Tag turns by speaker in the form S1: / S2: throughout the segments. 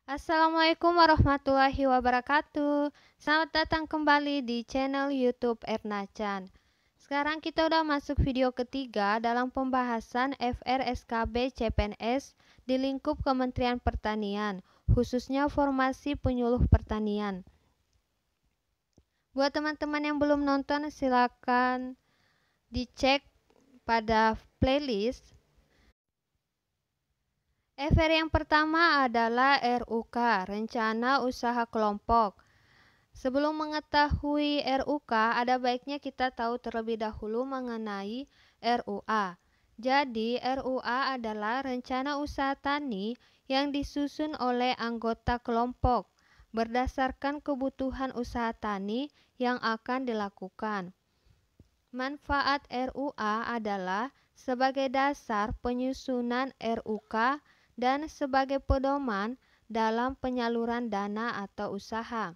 S1: Assalamualaikum warahmatullahi wabarakatuh. Selamat datang kembali di channel YouTube Erna Chan. Sekarang kita udah masuk video ketiga dalam pembahasan FRSKB CPNS di lingkup Kementerian Pertanian, khususnya formasi penyuluh pertanian. Buat teman-teman yang belum nonton, silakan dicek pada playlist. FR yang pertama adalah RUK, Rencana Usaha Kelompok. Sebelum mengetahui RUK, ada baiknya kita tahu terlebih dahulu mengenai RUA. Jadi, RUA adalah rencana usaha tani yang disusun oleh anggota kelompok berdasarkan kebutuhan usaha tani yang akan dilakukan. Manfaat RUA adalah sebagai dasar penyusunan RUK dan sebagai pedoman dalam penyaluran dana atau usaha.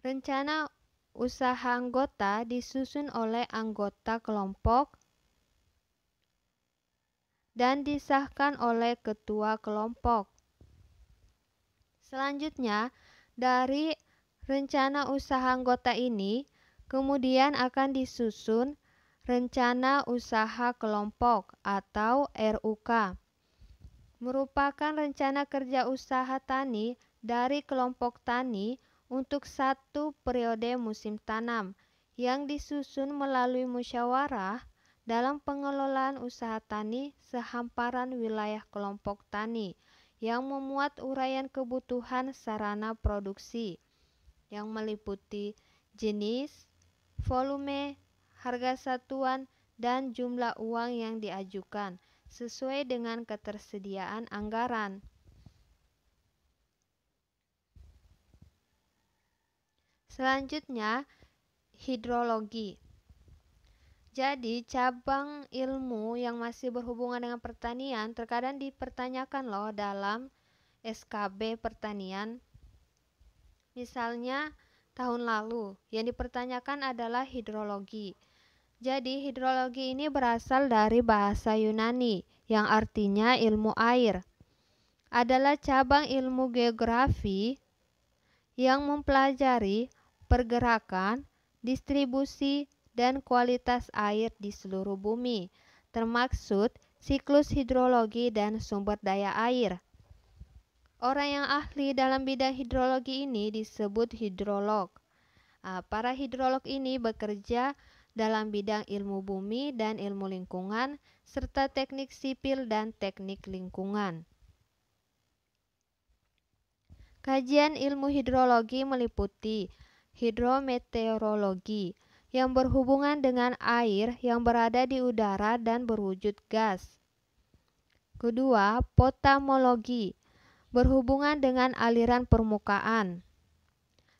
S1: Rencana usaha anggota disusun oleh anggota kelompok dan disahkan oleh ketua kelompok. Selanjutnya, dari rencana usaha anggota ini kemudian akan disusun rencana usaha kelompok atau RUK. Merupakan rencana kerja usaha tani dari kelompok tani untuk satu periode musim tanam yang disusun melalui musyawarah dalam pengelolaan usaha tani sehamparan wilayah kelompok tani yang memuat uraian kebutuhan sarana produksi yang meliputi jenis, volume, harga satuan, dan jumlah uang yang diajukan sesuai dengan ketersediaan anggaran. Selanjutnya, hidrologi. Jadi, cabang ilmu yang masih berhubungan dengan pertanian terkadang dipertanyakan loh dalam SKB pertanian. Misalnya, tahun lalu yang dipertanyakan adalah hidrologi. Jadi, hidrologi ini berasal dari bahasa Yunani yang artinya ilmu air. Adalah cabang ilmu geografi yang mempelajari pergerakan, distribusi, dan kualitas air di seluruh bumi, termaksud siklus hidrologi dan sumber daya air. Orang yang ahli dalam bidang hidrologi ini disebut hidrolog. Para hidrolog ini bekerja dalam bidang ilmu bumi dan ilmu lingkungan, serta teknik sipil dan teknik lingkungan. Kajian ilmu hidrologi meliputi hidrometeorologi yang berhubungan dengan air yang berada di udara dan berwujud gas. Kedua, potamologi berhubungan dengan aliran permukaan.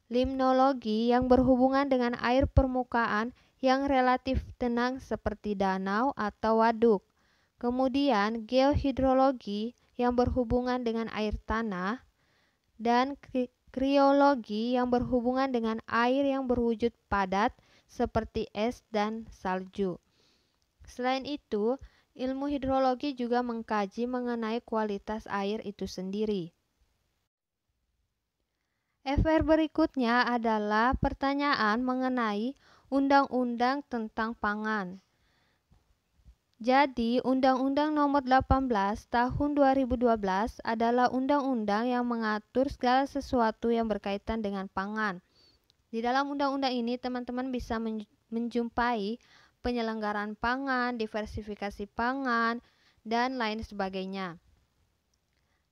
S1: Limnologi yang berhubungan dengan air permukaan yang relatif tenang seperti danau atau waduk. Kemudian geohidrologi yang berhubungan dengan air tanah dan kriologi yang berhubungan dengan air yang berwujud padat seperti es dan salju. Selain itu, ilmu hidrologi juga mengkaji mengenai kualitas air itu sendiri. FR berikutnya adalah pertanyaan mengenai Undang-Undang tentang Pangan. Jadi, Undang-Undang Nomor 18 Tahun 2012 adalah undang-undang yang mengatur segala sesuatu yang berkaitan dengan pangan. Di dalam undang-undang ini, teman-teman bisa menjumpai penyelenggaraan pangan, diversifikasi pangan, dan lain sebagainya.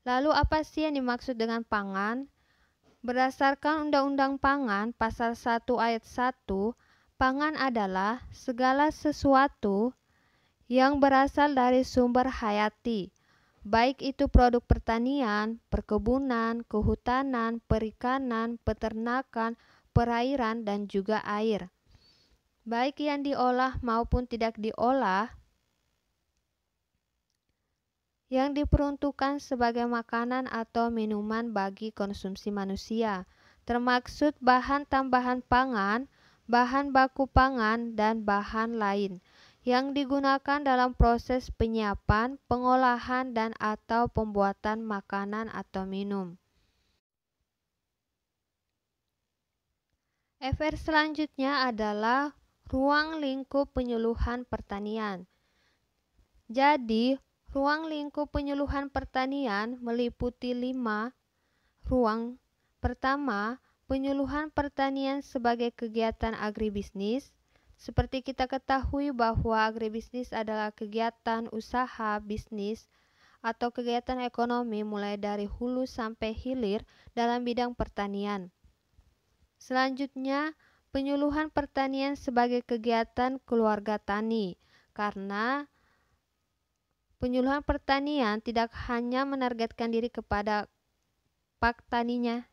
S1: Lalu, apa sih yang dimaksud dengan pangan? Berdasarkan Undang-Undang Pangan Pasal 1 Ayat 1, pangan adalah segala sesuatu yang berasal dari sumber hayati, baik itu produk pertanian, perkebunan, kehutanan, perikanan, peternakan, perairan, dan juga air. Baik yang diolah maupun tidak diolah, yang diperuntukkan sebagai makanan atau minuman bagi konsumsi manusia, termaksud bahan tambahan pangan, bahan baku pangan, dan bahan lain yang digunakan dalam proses penyiapan, pengolahan, dan atau pembuatan makanan atau minum. FR selanjutnya adalah ruang lingkup penyuluhan pertanian. Jadi, ruang lingkup penyuluhan pertanian meliputi 5 ruang. Pertama, penyuluhan pertanian sebagai kegiatan agribisnis. Seperti kita ketahui bahwa agribisnis adalah kegiatan usaha bisnis atau kegiatan ekonomi mulai dari hulu sampai hilir dalam bidang pertanian. Selanjutnya, penyuluhan pertanian sebagai kegiatan keluarga tani, karena penyuluhan pertanian tidak hanya menargetkan diri kepada pak taninya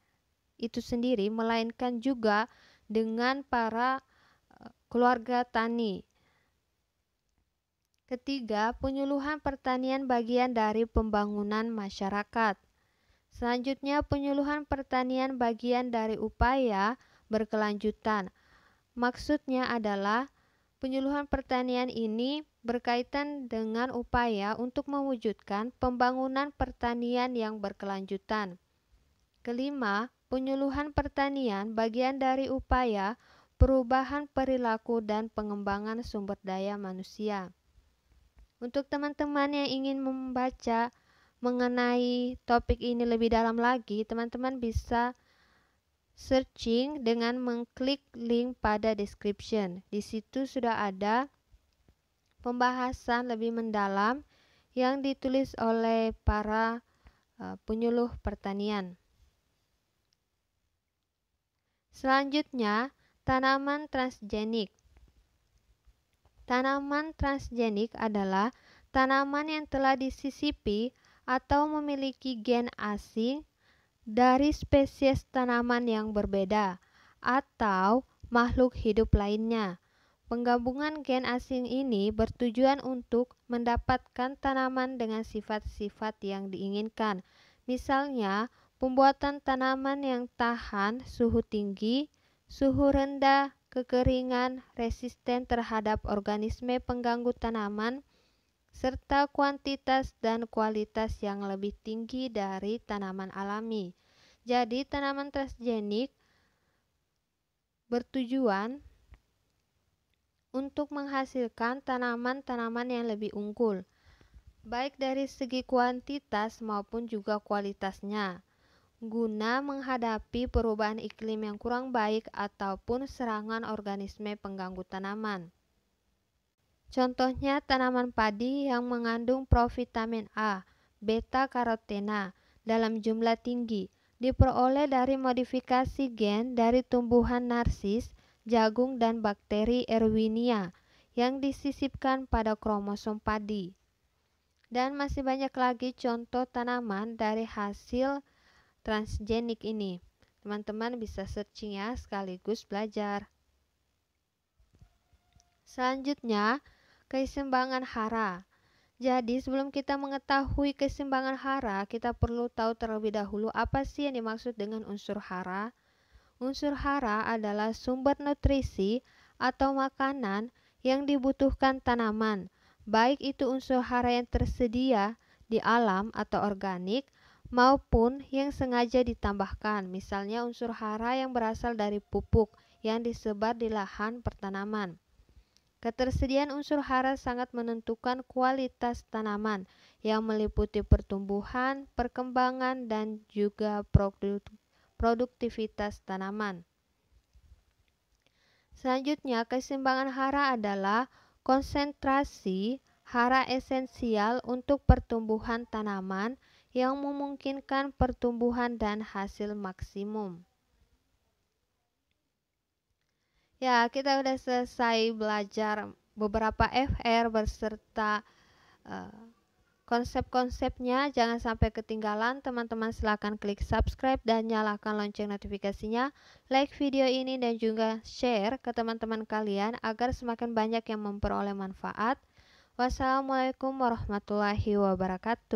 S1: itu sendiri, melainkan juga dengan para keluarga tani. Ketiga, penyuluhan pertanian bagian dari pembangunan masyarakat. Selanjutnya, penyuluhan pertanian bagian dari upaya berkelanjutan. Maksudnya adalah penyuluhan pertanian ini berkaitan dengan upaya untuk mewujudkan pembangunan pertanian yang berkelanjutan. Kelima, penyuluhan pertanian bagian dari upaya perubahan perilaku dan pengembangan sumber daya manusia. Untuk teman-teman yang ingin membaca mengenai topik ini lebih dalam lagi, teman-teman bisa searching dengan mengklik link pada description. Di situ sudah ada pembahasan lebih mendalam yang ditulis oleh para penyuluh pertanian. Selanjutnya, tanaman transgenik. Tanaman transgenik adalah tanaman yang telah disisipi atau memiliki gen asing dari spesies tanaman yang berbeda atau makhluk hidup lainnya. Penggabungan gen asing ini bertujuan untuk mendapatkan tanaman dengan sifat-sifat yang diinginkan. Misalnya, pembuatan tanaman yang tahan suhu tinggi, suhu rendah, kekeringan, resisten terhadap organisme pengganggu tanaman, serta kuantitas dan kualitas yang lebih tinggi dari tanaman alami. Jadi, tanaman transgenik bertujuan untuk menghasilkan tanaman-tanaman yang lebih unggul, baik dari segi kuantitas maupun juga kualitasnya, guna menghadapi perubahan iklim yang kurang baik ataupun serangan organisme pengganggu tanaman. Contohnya tanaman padi yang mengandung provitamin A, beta-karotena dalam jumlah tinggi, diperoleh dari modifikasi gen dari tumbuhan narsis, jagung, dan bakteri Erwinia yang disisipkan pada kromosom padi. Dan masih banyak lagi contoh tanaman dari hasil transgenik ini. Teman-teman bisa searching ya, sekaligus belajar. Selanjutnya, keseimbangan hara. Jadi sebelum kita mengetahui keseimbangan hara, kita perlu tahu terlebih dahulu apa sih yang dimaksud dengan unsur hara. Unsur hara adalah sumber nutrisi atau makanan yang dibutuhkan tanaman, baik itu unsur hara yang tersedia di alam atau organik, maupun yang sengaja ditambahkan, misalnya unsur hara yang berasal dari pupuk yang disebar di lahan pertanaman. Ketersediaan unsur hara sangat menentukan kualitas tanaman yang meliputi pertumbuhan, perkembangan, dan juga produktivitas tanaman. Selanjutnya, keseimbangan hara adalah konsentrasi hara esensial untuk pertumbuhan tanaman yang memungkinkan pertumbuhan dan hasil maksimum. Ya, kita udah selesai belajar beberapa FR beserta konsep-konsepnya. Jangan sampai ketinggalan. Teman-teman silakan klik subscribe dan nyalakan lonceng notifikasinya. Like video ini dan juga share ke teman-teman kalian agar semakin banyak yang memperoleh manfaat. Wassalamualaikum warahmatullahi wabarakatuh.